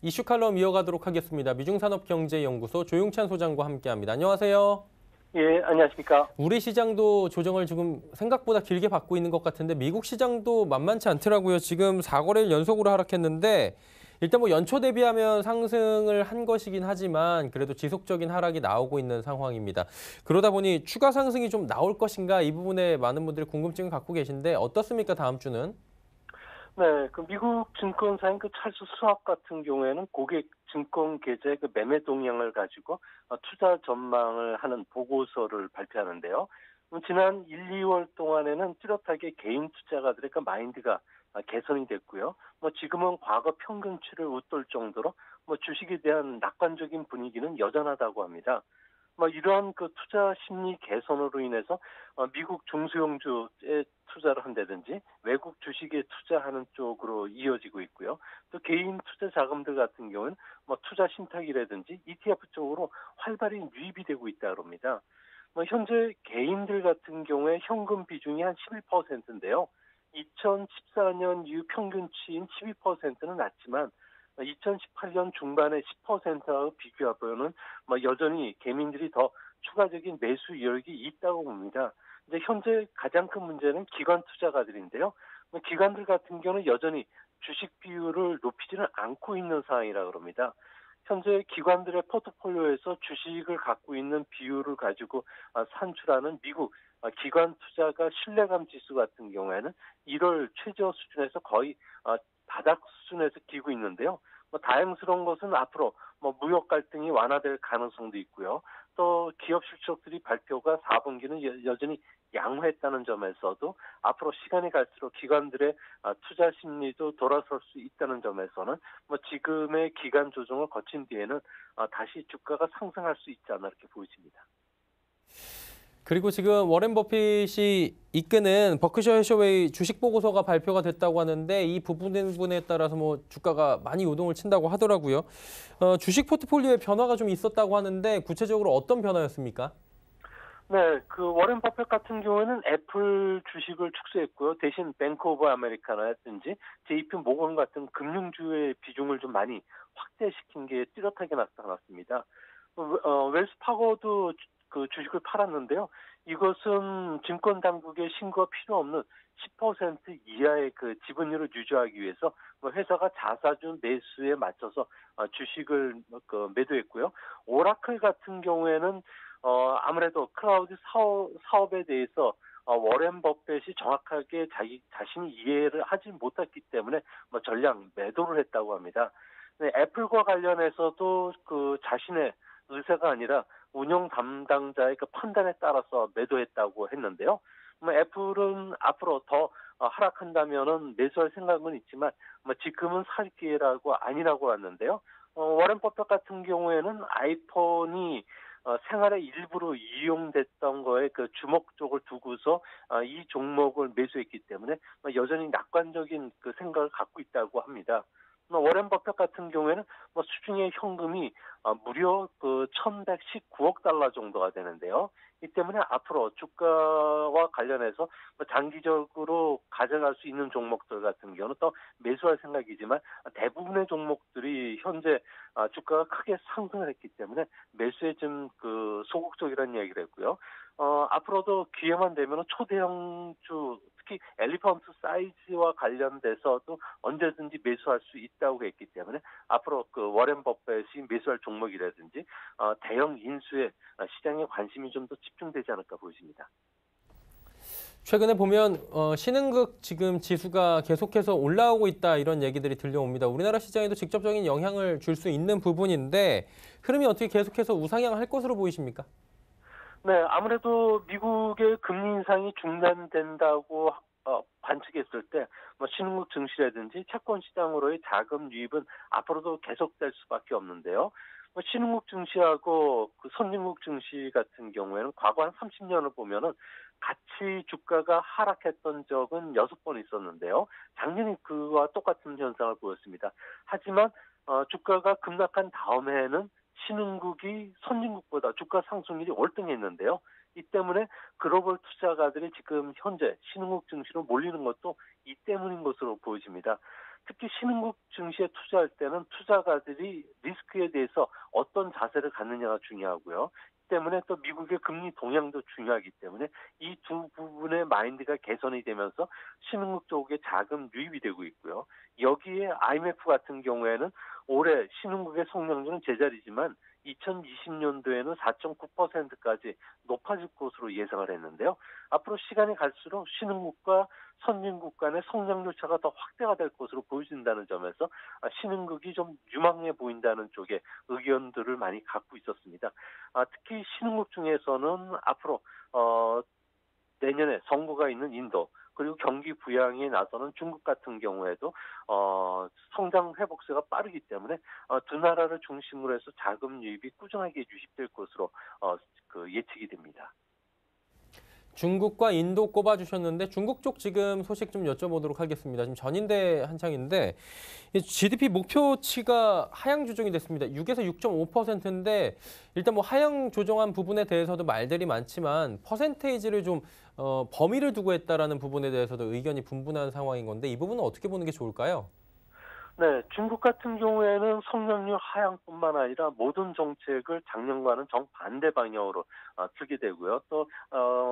이슈 칼럼 이어가도록 하겠습니다. 미중산업경제연구소 조용찬 소장과 함께합니다. 안녕하세요. 예, 안녕하십니까. 우리 시장도 조정을 지금 생각보다 길게 받고 있는 것 같은데 미국 시장도 만만치 않더라고요. 지금 4거래일 연속으로 하락했는데 일단 뭐 연초 대비하면 상승을 한 것이긴 하지만 그래도 지속적인 하락이 나오고 있는 상황입니다. 그러다 보니 추가 상승이 좀 나올 것인가 이 부분에 많은 분들이 궁금증을 갖고 계신데 어떻습니까, 다음 주는? 네, 그 미국 증권사인 그 찰스 스왑 같은 경우에는 고객 증권 계좌의 그 매매 동향을 가지고 투자 전망을 하는 보고서를 발표하는데요. 지난 1, 2월 동안에는 뚜렷하게 개인 투자가들의 그 마인드가 개선이 됐고요. 뭐 지금은 과거 평균치를 웃돌 정도로 뭐 주식에 대한 낙관적인 분위기는 여전하다고 합니다. 뭐 이러한 그 투자 심리 개선으로 인해서 미국 중소형주에 투자를 한다든지 외국 주식에 투자하는 쪽으로 이어지고 있고요. 또 개인 투자 자금들 같은 경우는 뭐 투자 신탁이라든지 ETF 쪽으로 활발히 유입이 되고 있다고 합니다. 뭐 현재 개인들 같은 경우에 현금 비중이 한 11%인데요. 2014년 이후 평균치인 12%는 낮지만 2018년 중반에 10%와 비교하면 뭐 여전히 개민들이 더 추가적인 매수 여력이 있다고 봅니다. 이제 현재 가장 큰 문제는 기관 투자가들인데요. 뭐 기관들 같은 경우는 여전히 주식 비율을 높이지는 않고 있는 상황이라고 합니다. 현재 기관들의 포트폴리오에서 주식을 갖고 있는 비율을 가지고 산출하는 미국 기관 투자가 신뢰감 지수 같은 경우에는 1월 최저 수준에서 거의 바닥 수준에서 기고 있는데요. 뭐 다행스러운 것은 앞으로 뭐 무역 갈등이 완화될 가능성도 있고요. 또 기업 실적들이 발표가 4분기는 여전히 양호했다는 점에서도 앞으로 시간이 갈수록 기관들의 투자 심리도 돌아설 수 있다는 점에서는 뭐 지금의 기간 조정을 거친 뒤에는 다시 주가가 상승할 수 있지 않나 이렇게 보여집니다. 그리고 지금 워렌 버핏이 이끄는 버크셔 해서웨이 주식 보고서가 발표가 됐다고 하는데 이 부분에 따라서 뭐 주가가 많이 요동을 친다고 하더라고요. 주식 포트폴리오에 변화가 좀 있었다고 하는데 구체적으로 어떤 변화였습니까? 네, 그 워렌 버핏 같은 경우에는 애플 주식을 축소했고요. 대신 뱅크 오브 아메리카나라든지 JP 모건 같은 금융주의 비중을 좀 많이 확대시킨 게 뚜렷하게 나타났습니다. 웰스 파고도 그 주식을 팔았는데요. 이것은 증권 당국의 신고가 필요 없는 10% 이하의 그 지분율을 유지하기 위해서 뭐 회사가 자사주 매수에 맞춰서 주식을 그 매도했고요. 오라클 같은 경우에는 아무래도 클라우드 사업에 대해서 워렌 버핏이 정확하게 자신이 이해를 하지 못했기 때문에 뭐 전량 매도를 했다고 합니다. 네, 애플과 관련해서도 그 자신의 의사가 아니라 운영 담당자의 그 판단에 따라서 매도했다고 했는데요. 뭐 애플은 앞으로 더 하락한다면은 매수할 생각은 있지만 뭐 지금은 살 기회라고 아니라고 하는데요. 워렌 버핏 같은 경우에는 아이폰이 생활의 일부로 이용됐던 거에 그 주목 쪽을 두고서 이 종목을 매수했기 때문에 여전히 낙관적인 그 생각을 갖고 있다고 합니다. 워렌 버핏 같은 경우에는 뭐 수중의 현금이 무려 그 1,119억 달러 정도가 되는데요. 이 때문에 앞으로 주가와 관련해서 뭐 장기적으로 가져갈 수 있는 종목들 같은 경우는 또 매수할 생각이지만 대부분의 종목들이 현재 주가가 크게 상승을 했기 때문에 매수에 좀 그 소극적이라는 얘기를 했고요. 앞으로도 기회만 되면 초대형주 특히 엘리펀트 사이즈와 관련돼서도 언제든지 매수할 수 있다고 했기 때문에 앞으로 그 워렌 버핏이 매수할 종목이라든지 대형 인수에 시장에 관심이 좀 더 집중되지 않을까 보입니다. 최근에 보면 신흥국 지금 지수가 계속해서 올라오고 있다 이런 얘기들이 들려옵니다. 우리나라 시장에도 직접적인 영향을 줄 수 있는 부분인데 흐름이 어떻게 계속해서 우상향할 것으로 보이십니까? 네, 아무래도 미국의 금리 인상이 중단된다고 관측했을 때, 뭐 신흥국 증시라든지 채권 시장으로의 자금 유입은 앞으로도 계속될 수밖에 없는데요. 뭐 신흥국 증시하고 그 선진국 증시 같은 경우에는 과거 한 30년을 보면은 같이 주가가 하락했던 적은 6번 있었는데요. 작년에 그와 똑같은 현상을 보였습니다. 하지만 주가가 급락한 다음해에는 신흥국이 선진국보다 주가 상승률이 월등했는데요. 이 때문에 글로벌 투자가들이 지금 현재 신흥국 증시로 몰리는 것도 이 때문인 것으로 보여집니다. 특히 신흥국 증시에 투자할 때는 투자가들이 리스크에 대해서 어떤 자세를 갖느냐가 중요하고요. 때문에 또 미국의 금리 동향도 중요하기 때문에 이 두 부분의 마인드가 개선이 되면서 신흥국 쪽에 자금 유입이 되고 있고요. 여기에 IMF 같은 경우에는 올해 신흥국의 성장률은 제자리지만 2020년도에는 4.9%까지 높아질 것으로 예상을 했는데요. 앞으로 시간이 갈수록 신흥국과 선진국 간의 성장률 차가 더 확대가 될 것으로 보여진다는 점에서 신흥국이 좀 유망해 보인다는 쪽의 의견들을 많이 갖고 있었습니다. 특히 신흥국 중에서는 앞으로 내년에 선거가 있는 인도 그리고 경기 부양에 나서는 중국 같은 경우에도 성장 회복세가 빠르기 때문에 두 나라를 중심으로 해서 자금 유입이 꾸준하게 유입될 것으로 예측이 됩니다. 중국과 인도 꼽아주셨는데 중국 쪽 지금 소식 좀 여쭤보도록 하겠습니다. 지금 전인대 한창인데 GDP 목표치가 하향 조정이 됐습니다. 6에서 6.5%인데 일단 뭐 하향 조정한 부분에 대해서도 말들이 많지만 퍼센테이지를 좀 범위를 두고 했다라는 부분에 대해서도 의견이 분분한 상황인 건데 이 부분은 어떻게 보는 게 좋을까요? 네, 중국 같은 경우에는 성장률 하향뿐만 아니라 모든 정책을 작년과는 정반대 방향으로 쓰게 되고요. 또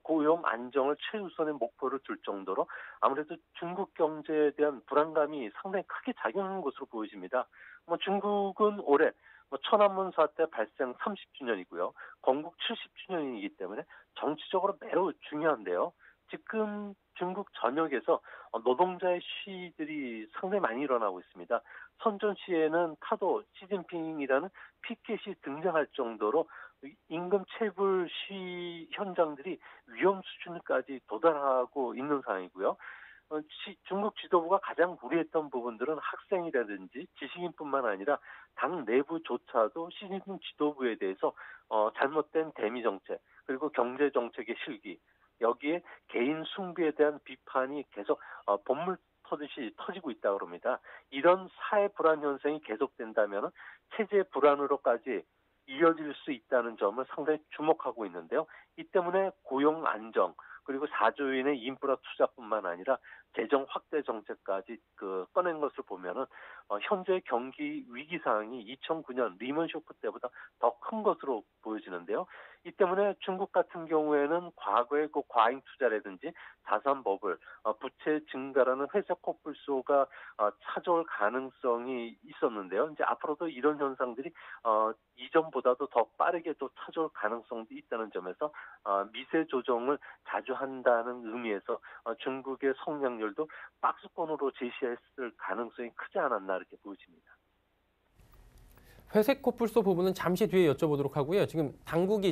고용 안정을 최우선의 목표로 둘 정도로 아무래도 중국 경제에 대한 불안감이 상당히 크게 작용하는 것으로 보여집니다. 중국은 올해 천안문 사태 발생 30주년이고요. 건국 70주년이기 때문에 정치적으로 매우 중요한데요. 지금 중국 전역에서 노동자의 시위들이 상당히 많이 일어나고 있습니다. 선전시에는 타도 시진핑이라는 피켓이 등장할 정도로 임금 체불 시위 현장들이 위험 수준까지 도달하고 있는 상황이고요. 중국 지도부가 가장 우려했던 부분들은 학생이라든지 지식인뿐만 아니라 당 내부조차도 시진핑 지도부에 대해서 잘못된 대미 정책 그리고 경제 정책의 실기 여기에 개인 숭배에 대한 비판이 계속 본물 터듯이 터지고 있다고 합니다. 이런 사회 불안 현상이 계속된다면 체제 불안으로까지 이어질 수 있다는 점을 상당히 주목하고 있는데요. 이 때문에 고용 안정 그리고 4조인의 인프라 투자뿐만 아니라 재정 확대 정책까지 꺼낸 것을 보면은 현재 경기 위기 상황이 2009년 리먼 쇼크 때보다 더 큰 것으로 보여지는데요. 이 때문에 중국 같은 경우에는 과거의 그 과잉 투자라든지 자산 버블, 부채 증가라는 회색 코뿔소가 찾아올 가능성이 있었는데요. 이제 앞으로도 이런 현상들이 이전보다도 더 빠르게 또 찾아올 가능성도 있다는 점에서 미세 조정을 자주 한다는 의미에서 중국의 성장률도 박스권으로 제시했을 가능성이 크지 않았나 이렇게 보여집니다. 회색 코뿔소 부분은 잠시 뒤에 여쭤보도록 하고요. 지금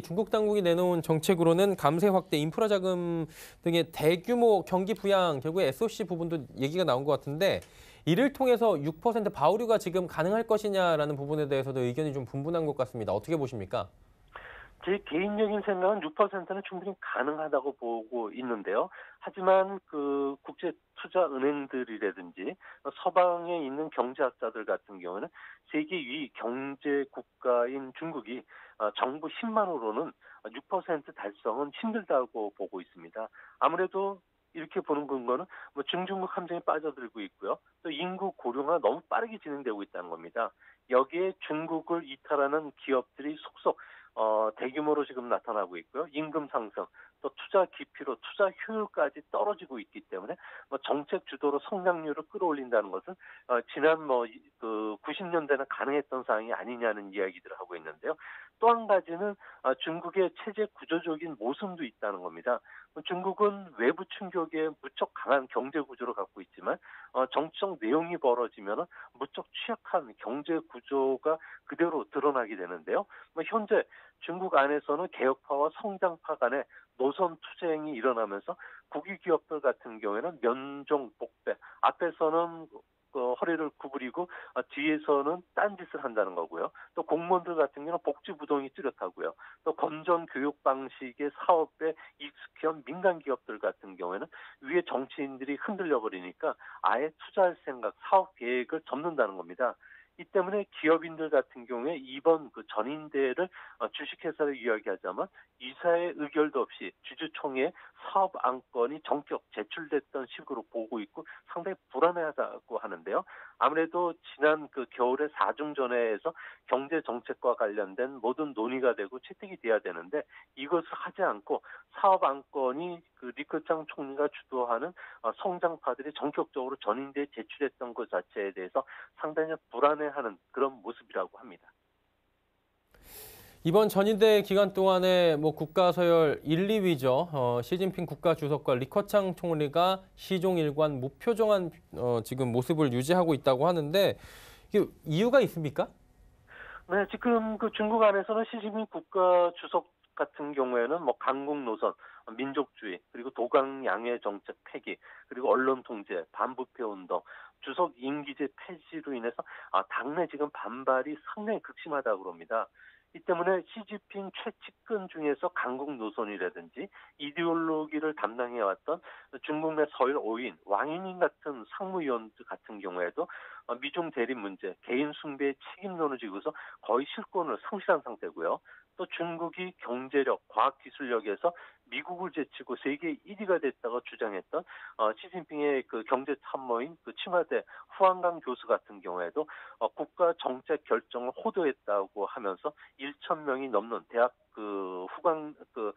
중국 당국이 내놓은 정책으로는 감세 확대, 인프라 자금 등의 대규모 경기 부양, 결국에 SOC 부분도 얘기가 나온 것 같은데 이를 통해서 6% 바우류가 지금 가능할 것이냐라는 부분에 대해서도 의견이 좀 분분한 것 같습니다. 어떻게 보십니까? 제 개인적인 생각은 6%는 충분히 가능하다고 보고 있는데요. 하지만 국제 투자 은행들이라든지 서방에 있는 경제학자들 같은 경우는 세계 위 경제 국가인 중국이 정부 힘만으로는 6% 달성은 힘들다고 보고 있습니다. 아무래도 이렇게 보는 근거는 중중국 함정에 빠져들고 있고요. 또 인구 고령화가 너무 빠르게 진행되고 있다는 겁니다. 여기에 중국을 이탈하는 기업들이 속속 대규모로 지금 나타나고 있고요. 임금 상승, 또 투자 기피로 투자 효율까지 떨어지고 있기 때문에 정책 주도로 성장률을 끌어올린다는 것은 지난 90년대는 가능했던 사항이 아니냐는 이야기들을 하고 있는데요. 또 한 가지는 중국의 체제 구조적인 모순도 있다는 겁니다. 중국은 외부 충격에 무척 강한 경제 구조를 갖고 있지만 정치적 내용이 벌어지면 무척 취약한 경제 구조가 그대로 드러나게 되는데요. 현재 중국 안에서는 개혁파와 성장파 간의 노선 투쟁이 일어나면서 국유 기업들 같은 경우에는 면종 복배, 앞에서는 허리를 구부리고 뒤에서는 딴짓을 한다는 거고요. 또 공무원들 같은 경우는 복지 부동이 뚜렷하고요. 또 건전 교육 방식의 사업에 익숙한 민간 기업들 같은 경우에는 위에 정치인들이 흔들려 버리니까 아예 투자할 생각, 사업 계획을 접는다는 겁니다. 이 때문에 기업인들 같은 경우에 이번 그 전인대를 주식회사를 이야기하자면 이사의 의결도 없이 주주총회에 사업 안건이 전격 제출됐던 식으로 보고 있고 상당히 불안해하다고 하는데요. 아무래도 지난 그 겨울에 사중전회에서 경제 정책과 관련된 모든 논의가 되고 채택이 돼야 되는데 이것을 하지 않고 사업 안건이 그 리커창 총리가 주도하는 성장파들이 전격적으로 전인대에 제출했던 것 자체에 대해서 상당히 불안해하는 그런 모습이라고 합니다. 이번 전인대 기간 동안에 뭐 국가 서열 1, 2위죠. 시진핑 국가 주석과 리커창 총리가 시종일관 무표정한 지금 모습을 유지하고 있다고 하는데 이게 이유가 있습니까? 네, 지금 그 중국 안에서는 시진핑 국가 주석 같은 경우에는 뭐 강국 노선, 민족주의, 그리고 도강 양해 정책 폐기, 그리고 언론 통제, 반부패 운동, 주석 임기제 폐지로 인해서 당내 지금 반발이 상당히 극심하다고 그럽니다. 이 때문에 시진핑 최측근 중에서 강국 노선이라든지 이데올로기를 담당해왔던 중국 내 서열 5인 왕인인 같은 상무위원 같은 경우에도 미중 대립 문제, 개인 숭배의 책임론을 지고서 거의 실권을 상실한 상태고요. 또 중국이 경제력, 과학기술력에서 미국을 제치고 세계 1위가 됐다고 주장했던 시진핑의 그 경제 참모인 그 칭화대 후한강 교수 같은 경우에도 국가 정책 결정을 호도했다고 하면서 1천 명이 넘는 대학 그 후강 그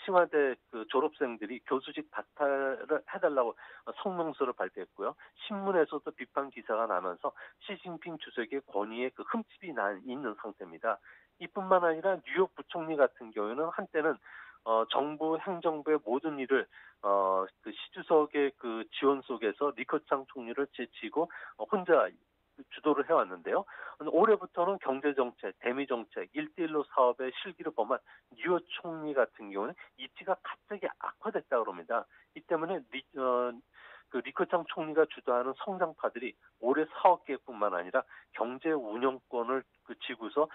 칭화대 그 졸업생들이 교수직 박탈을 해달라고 성명서를 발표했고요. 신문에서도 비판 기사가 나면서 시진핑 주석의 권위에 그 흠집이 있는 상태입니다. 이뿐만 아니라 뉴욕 부총리 같은 경우에는 한때는 정부 행정부의 모든 일을 그 시주석의 그 지원 속에서 리커창 총리를 제치고 혼자 주도를 해왔는데요. 올해부터는 경제정책, 대미정책, 1대1로 사업의 실기를 범한 뉴욕 총리 같은 경우는 입지가 갑자기 악화됐다고 합니다. 이 때문에 그 리커창 총리가 주도하는 성장파들이 올해 사업 계획뿐만 아니라 경제 운영권을 그 쥐고서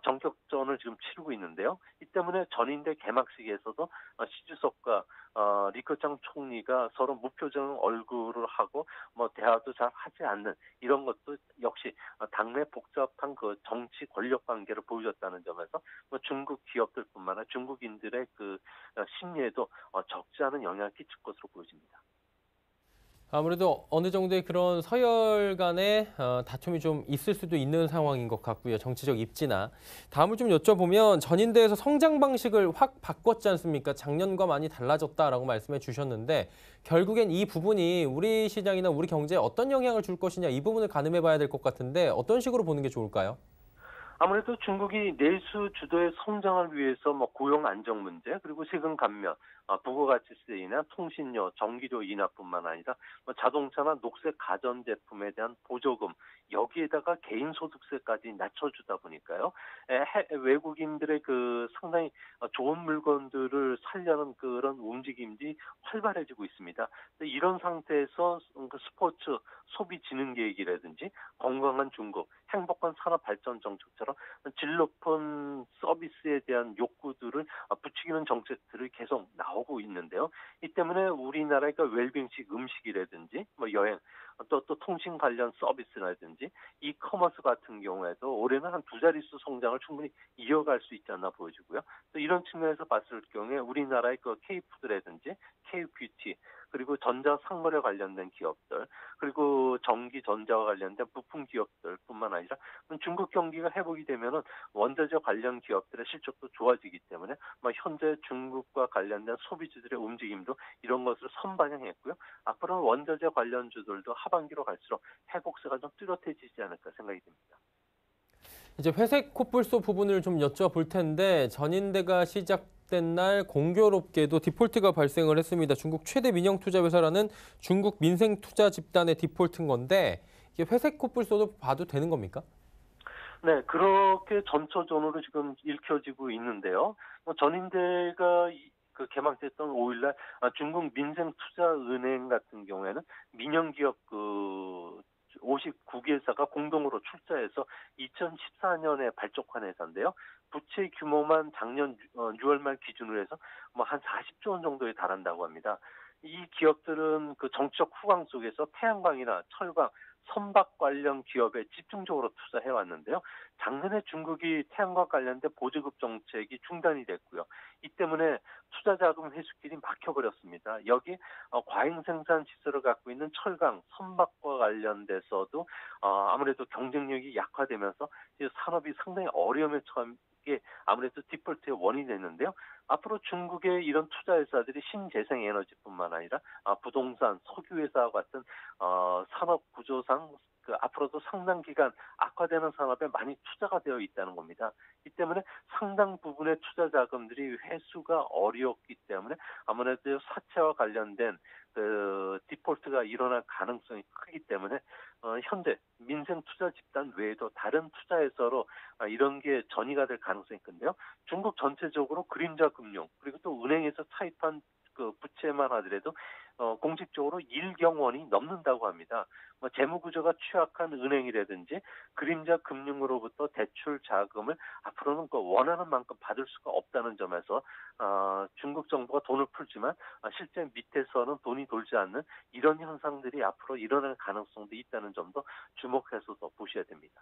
정격전을 지금 치르고 있는데요. 이 때문에 전인대 개막식에서도 시주석과 리커창 총리가 서로 무표정 얼굴을 하고 뭐 대화도 잘 하지 않는 이런 것도 역시 당내 복잡한 그 정치 권력 관계를 보여줬다는 점에서 뭐 중국 기업들뿐만 아니라 중국인들의 그 심리에도 적지 않은 영향을 끼칠 것으로 보여집니다. 아무래도 어느 정도의 그런 서열 간의 다툼이 좀 있을 수도 있는 상황인 것 같고요. 정치적 입지나. 다음을 좀 여쭤보면 전인대에서 성장 방식을 확 바꿨지 않습니까? 작년과 많이 달라졌다라고 말씀해 주셨는데 결국엔 이 부분이 우리 시장이나 우리 경제에 어떤 영향을 줄 것이냐 이 부분을 가늠해 봐야 될 것 같은데 어떤 식으로 보는 게 좋을까요? 아무래도 중국이 내수 주도의 성장을 위해서 뭐 고용 안정 문제 그리고 세금 감면, 부가가치세이나 통신료, 전기료 인하뿐만 아니라 뭐 자동차나 녹색 가전제품에 대한 보조금 여기에다가 개인소득세까지 낮춰주다 보니까요. 외국인들의 그 상당히 좋은 물건들을 살려는 그런 움직임이 활발해지고 있습니다. 이런 상태에서 그 스포츠 소비진흥계획이라든지 건강한 중국, 행복한 산업발전 정책처럼 질 높은 서비스에 대한 욕구들을 부추기는 정책들이 계속 나오고 있는데요. 이 때문에 우리나라의 그 웰빙식 음식이라든지 뭐 여행 또 통신 관련 서비스라든지 이커머스 같은 경우에도 올해는 한 두 자릿수 성장을 충분히 이어갈 수 있지 않나 보여지고요. 또 이런 측면에서 봤을 경우에 우리나라의 그 K푸드라든지 K뷰티 그리고 전자상거래 관련된 기업들 그리고 전기 전자와 관련된 부품 기업들뿐만 아니라 중국 경기가 회복이 되면은 원자재 관련 기업들의 실적도 좋아지기 때문에 현재 중국과 관련된 소비주들의 움직임도 이런 것을 선반영했고요. 앞으로는 원자재 관련주들도 하반기로 갈수록 회복세가 좀 뚜렷해지지 않을까 생각이 듭니다. 이제 회색 코뿔소 부분을 좀 여쭤볼 텐데 전인대가 시작된 날 공교롭게도 디폴트가 발생을 했습니다. 중국 최대 민영 투자 회사라는 중국 민생 투자 집단의 디폴트인 건데 이게 회색 코뿔소도 봐도 되는 겁니까? 네, 그렇게 전초전으로 지금 읽혀지고 있는데요. 전인대가 그 개막됐던 5일날 중국 민생투자은행 같은 경우에는 민영기업 그 59개사가 공동으로 출자해서 2014년에 발족한 회사인데요. 부채 규모만 작년 6월 말 기준으로 해서 뭐 한 40조 원 정도에 달한다고 합니다. 이 기업들은 그 정치적 후광 속에서 태양광이나 철강, 선박 관련 기업에 집중적으로 투자해 왔는데요. 작년에 중국이 태양광 관련된 보조급 정책이 중단이 됐고요. 이 때문에 투자 자금 회수길이 막혀버렸습니다. 여기 과잉 생산 시설을 갖고 있는 철강, 선박과 관련돼서도 아무래도 경쟁력이 약화되면서 산업이 상당히 어려움에 처한 게 아무래도 디폴트의 원인이 됐는데요. 앞으로 중국의 이런 투자 회사들이 신재생 에너지뿐만 아니라 부동산, 석유 회사와 같은 산업 구조상 앞으로도 상당 기간 악화되는 산업에 많이 투자가 되어 있다는 겁니다. 이 때문에 상당 부분의 투자 자금들이 회수가 어렵기 때문에 아무래도 사채와 관련된 디폴트가 일어날 가능성이 크기 때문에 현재 민생 투자 집단 외에도 다른 투자 회사로 이런 게 전이가 될 가능성이 큰데요. 중국 전체적으로 그림자 금융 그리고 또 은행에서 차입한 부채만 하더라도 공식적으로 1경원이 넘는다고 합니다. 재무 구조가 취약한 은행이라든지 그림자 금융으로부터 대출 자금을 앞으로는 원하는 만큼 받을 수가 없다는 점에서 중국 정부가 돈을 풀지만 실제 밑에서는 돈이 돌지 않는 이런 현상들이 앞으로 일어날 가능성도 있다는 점도 주목해서 더 보셔야 됩니다.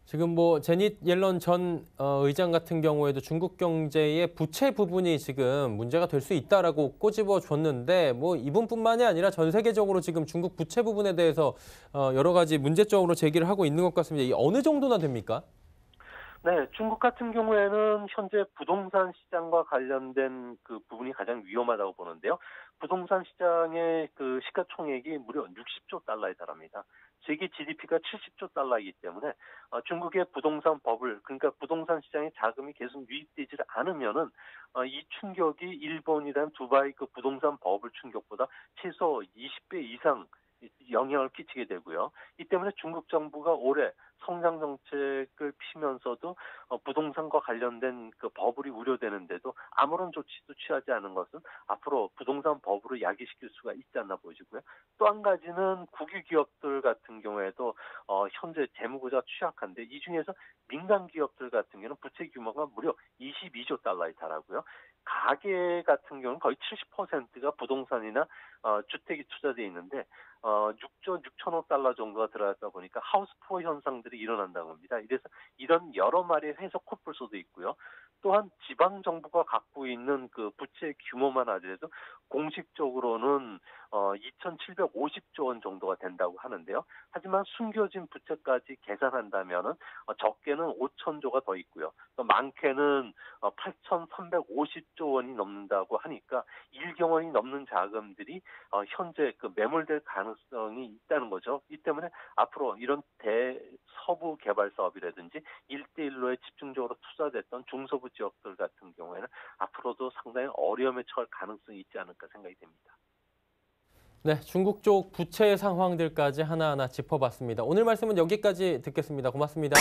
지금 뭐 제닛 옐런 전 의장 같은 경우에도 중국 경제의 부채 부분이 지금 문제가 될 수 있다라고 꼬집어 줬는데 뭐 이분뿐만이 아니라 전 세계적으로 지금 중국 부채 부분에 대해서 여러 가지 문제점으로 제기를 하고 있는 것 같습니다. 이 어느 정도나 됩니까? 네, 중국 같은 경우에는 현재 부동산 시장과 관련된 부분이 가장 위험하다고 보는데요. 부동산 시장의 시가총액이 무려 60조 달러에 달합니다. 세계 GDP가 70조 달러이기 때문에 중국의 부동산 버블, 그러니까 부동산 시장에 자금이 계속 유입되지 않으면은 이 충격이 일본이란 두바이 부동산 버블 충격보다 최소 20배 이상 영향을 끼치게 되고요. 이 때문에 중국 정부가 올해 성장 정책을 피면서도 부동산과 관련된 버블이 우려되는데도 아무런 조치도 취하지 않은 것은 앞으로 부동산 버블을 야기시킬 수가 있지 않나 보이고요. 또 한 가지는 국유 기업들 같은 경우에도 현재 재무구조가 취약한데 이 중에서 민간 기업들 같은 경우는 부채 규모가 무려 22조 달러에 달하고요. 가계 같은 경우는 거의 70%가 부동산이나 주택이 투자되어 있는데 6조 6천억 달러 정도가 들어가다 보니까 하우스푸어 현상들이 일어난다고 합니다. 이래서 이런 여러 마리의 해석 코뿔소도 있고요. 또한 지방 정부가 갖고 있는 부채 규모만 하더라도 공식적으로는 2,750조 원 정도가 된다고 하는데요. 하지만 숨겨진 부채까지 계산한다면은 적게는 5천조가 더 있고요. 또 많게는 8,350조 원이 넘는다고 하니까 1경원이 넘는 자금들이 현재 매몰될 가능성이 있다는 거죠. 이 때문에 앞으로 이런 대서부 개발 사업이라든지 1대1로에 집중적으로 투자됐던 중서부 지역들 같은 경우에는 앞으로도 상당히 어려움에 처할 가능성이 있지 않을까 생각이 됩니다. 네, 중국 쪽 부채 상황들까지 하나하나 짚어봤습니다. 오늘 말씀은 여기까지 듣겠습니다. 고맙습니다.